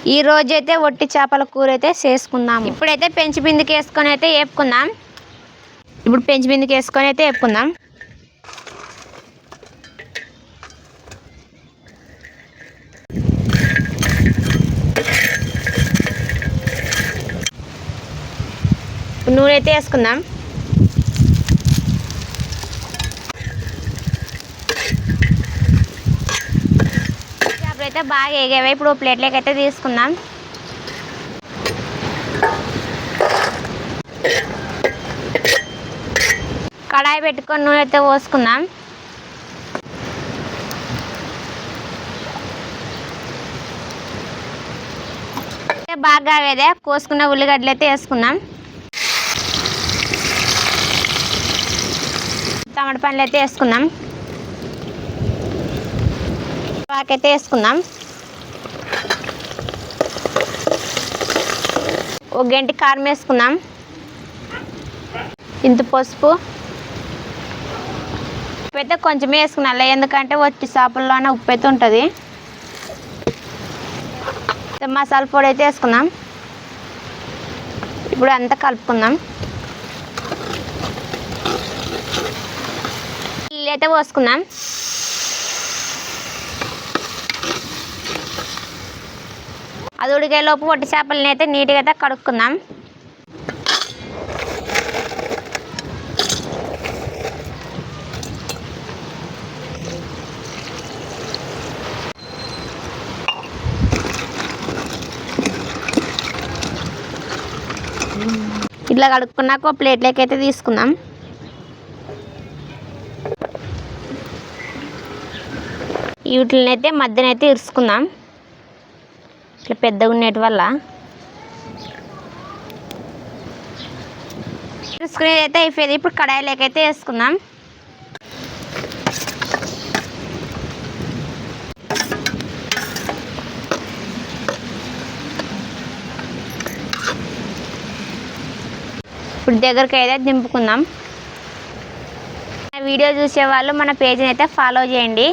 ఈ రోజైతే వట్టి చేపల కూర అయితే చేసుకుందాం. ఇప్పుడైతే పెంచి బిందుకి వేసుకొని అయితే వేపుకుందాం. ఇప్పుడు పెంచి బిందుకి వేసుకొని అయితే వేపుకుందాం. నూనె అయితే వేసుకుందాం. చేపలైతే బాగా వేగాయి. ఇప్పుడు ప్లేట్లోకి అయితే తీసుకుందాం. కడాయి పెట్టుకొని నూనె అయితే పోసుకుందాం. బాగా వేదే కోసుకున్న ఉల్లిగడ్డలు అయితే వేసుకుందాం. టమాటా పండ్లు అయితే వేసుకుందాం. అయితే వేసుకుందాం. ఒక గంట కారం వేసుకుందాం. ఇంత పసుపు ఉప్పు అయితే కొంచెం వేసుకున్నాను, ఎందుకంటే వచ్చి చేపల్లోనే ఉప్పు అయితే ఉంటుంది. మసాలా పొడి అయితే వేసుకుందాం. ఇప్పుడు అంతా కలుపుకుందాం. నీళ్ళు అయితే పోసుకుందాం. అది ఉడికేలోపు వట్టి చేపలని అయితే నీట్గా అయితే కడుక్కుందాం. ఇట్లా కడుక్కున్నాక ఒక ప్లేట్లోకి అయితే తీసుకుందాం. వీటిని అయితే మధ్యన అయితే ఇరుచుకుందాం. ఇట్లా పెద్దగా ఉండేటి వల్ల ఇరుచుకునేది అయితే అయిపోయింది. ఇప్పుడు కడాయిలోకి అయితే వేసుకుందాం. ఇప్పుడు దగ్గరికి అయితే దింపుకుందాం. వీడియో చూసే వాళ్ళు మన పేజీని అయితే ఫాలో చేయండి.